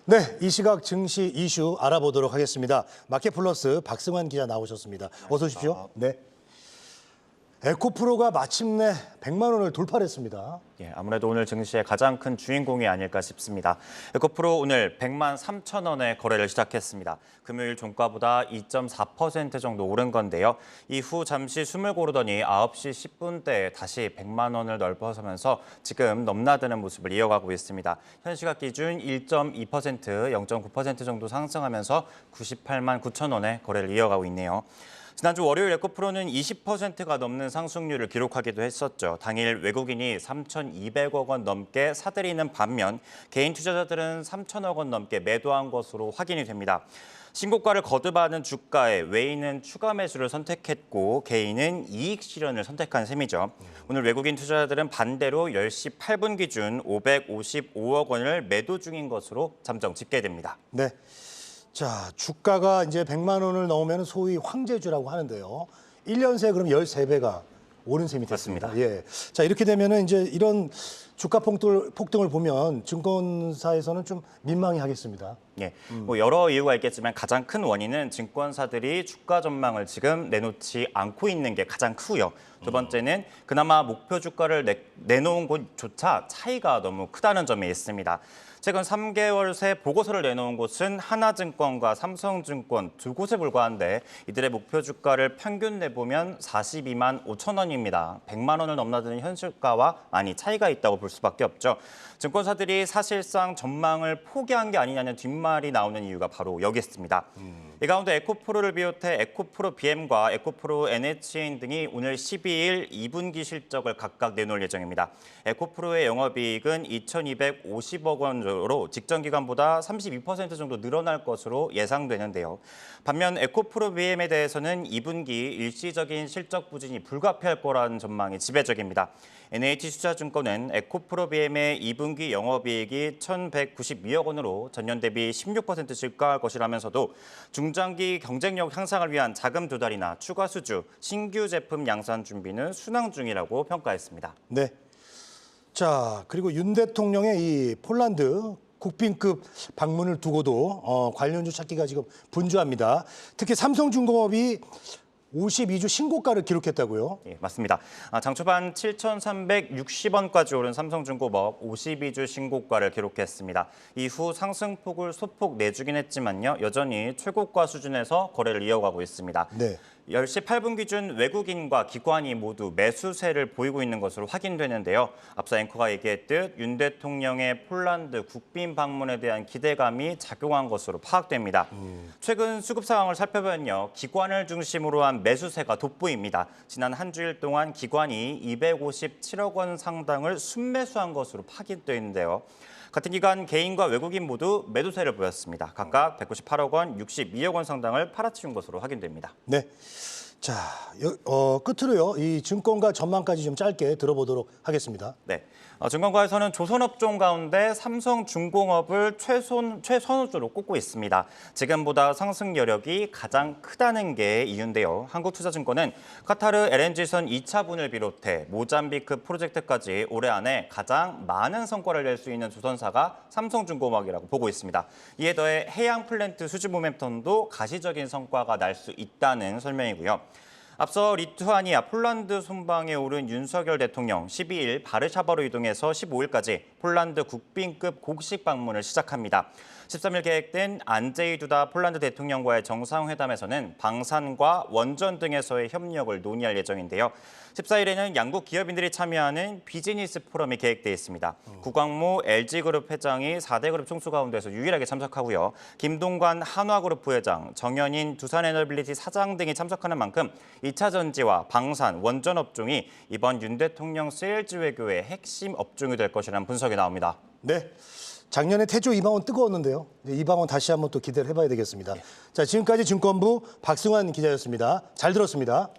네, 이 시각 증시 이슈 알아보도록 하겠습니다. 마켓플러스 박승환 기자 나오셨습니다. 어서 오십시오. 네. 에코프로가 마침내 100만 원을 돌파했습니다. 예, 아무래도 오늘 증시의 가장 큰 주인공이 아닐까 싶습니다. 에코프로 오늘 100만 3천 원에 거래를 시작했습니다. 금요일 종가보다 2.4% 정도 오른 건데요. 이후 잠시 숨을 고르더니 9시 10분대에 다시 100만 원을 넘어서면서 지금 넘나드는 모습을 이어가고 있습니다. 현 시각 기준 1.2%, 0.9% 정도 상승하면서 98만 9천 원에 거래를 이어가고 있네요. 지난주 월요일 에코프로는 20%가 넘는 상승률을 기록하기도 했었죠. 당일 외국인이 3,200억 원 넘게 사들이는 반면 개인 투자자들은 3,000억 원 넘게 매도한 것으로 확인이 됩니다. 신고가를 거듭하는 주가에 외인은 추가 매수를 선택했고 개인은 이익 실현을 선택한 셈이죠. 오늘 외국인 투자자들은 반대로 10시 8분 기준 555억 원을 매도 중인 것으로 잠정 집계됩니다. 네. 자, 주가가 이제 100만 원을 넘으면 소위 황제주라고 하는데요. 1년 새에 그럼 13배가 오른 셈이 됐습니다. 맞습니다. 예. 자, 이렇게 되면은 이제 이런 주가 폭등을 보면 증권사에서는 좀 민망해 하겠습니다. 예, 뭐 여러 이유가 있겠지만 가장 큰 원인은 증권사들이 주가 전망을 지금 내놓지 않고 있는 게 가장 크고요. 두 번째는 그나마 목표 주가를 내놓은 곳조차 차이가 너무 크다는 점이 있습니다. 최근 3개월 새 보고서를 내놓은 곳은 하나증권과 삼성증권 두 곳에 불과한데 이들의 목표 주가를 평균 내보면 42만 5천 원입니다. 100만 원을 넘나드는 현실가와 많이 차이가 있다고 볼 수밖에 없죠. 증권사들이 사실상 전망을 포기한 게 아니냐는 뒷말이 나오는 이유가 바로 여기 있습니다. 이 가운데 에코프로를 비롯해 에코프로 BM과 에코프로 NHN 등이 오늘 12일 2분기 실적을 각각 내놓을 예정입니다. 에코프로의 영업이익은 2,250억 원으로 직전 기간보다 32% 정도 늘어날 것으로 예상되는데요. 반면 에코프로 BM에 대해서는 2분기 일시적인 실적 부진이 불가피할 거라는 전망이 지배적입니다. NH투자증권은 에코프로 BM의 2분기 영업이익이 1,192억 원으로 전년 대비 16% 증가할 것이라면서도 중장기 경쟁력 향상을 위한 자금 조달이나 추가 수주, 신규 제품 양산 준비는 순항 중이라고 평가했습니다. 네. 자, 그리고 윤 대통령의 이 폴란드 국빈급 방문을 두고도 관련주 찾기가 지금 분주합니다. 특히 삼성중공업이 52주 신고가를 기록했다고요? 예, 맞습니다. 장 초반 7,360원까지 오른 삼성중공업 52주 신고가를 기록했습니다. 이후 상승폭을 소폭 내주긴 했지만요. 여전히 최고가 수준에서 거래를 이어가고 있습니다. 네. 10시 8분 기준 외국인과 기관이 모두 매수세를 보이고 있는 것으로 확인되는데요. 앞서 앵커가 얘기했듯 윤 대통령의 폴란드 국빈 방문에 대한 기대감이 작용한 것으로 파악됩니다. 최근 수급 상황을 살펴보면요. 기관을 중심으로 한 매수세가 돋보입니다. 지난 한 주일 동안 기관이 257억 원 상당을 순매수한 것으로 확인되어 있는데요. 같은 기간 개인과 외국인 모두 매도세를 보였습니다. 각각 198억 원, 62억 원 상당을 팔아치운 것으로 확인됩니다. 네. 자, 끝으로요. 이 증권가 전망까지 좀 짧게 들어보도록 하겠습니다. 네. 증권가에서는 조선업종 가운데 삼성중공업을 최선호주로 꼽고 있습니다. 지금보다 상승 여력이 가장 크다는 게 이유인데요. 한국투자증권은 카타르 LNG선 2차분을 비롯해 모잠비크 프로젝트까지 올해 안에 가장 많은 성과를 낼 수 있는 조선사가 삼성중공업이라고 보고 있습니다. 이에 더해 해양 플랜트 수주 모멘텀도 가시적인 성과가 날 수 있다는 설명이고요. 앞서 리투아니아, 폴란드 순방에 오른 윤석열 대통령 12일 바르샤바로 이동해서 15일까지 폴란드 국빈급 공식 방문을 시작합니다. 13일 계획된 안제이 두다 폴란드 대통령과의 정상회담에서는 방산과 원전 등에서의 협력을 논의할 예정인데요. 14일에는 양국 기업인들이 참여하는 비즈니스 포럼이 계획돼 있습니다. 구광모 LG그룹 회장이 4대 그룹 총수 가운데서 유일하게 참석하고요. 김동관 한화그룹 부회장, 정현인 두산에너빌리티 사장 등이 참석하는 만큼 2차 전지와 방산, 원전 업종이 이번 윤 대통령 세일즈 외교의 핵심 업종이 될 것이라는 분석이 나옵니다. 네. 작년에 태조 이방원 뜨거웠는데요. 이방원 다시 한번 또 기대를 해봐야 되겠습니다. 자, 지금까지 증권부 박승환 기자였습니다. 잘 들었습니다.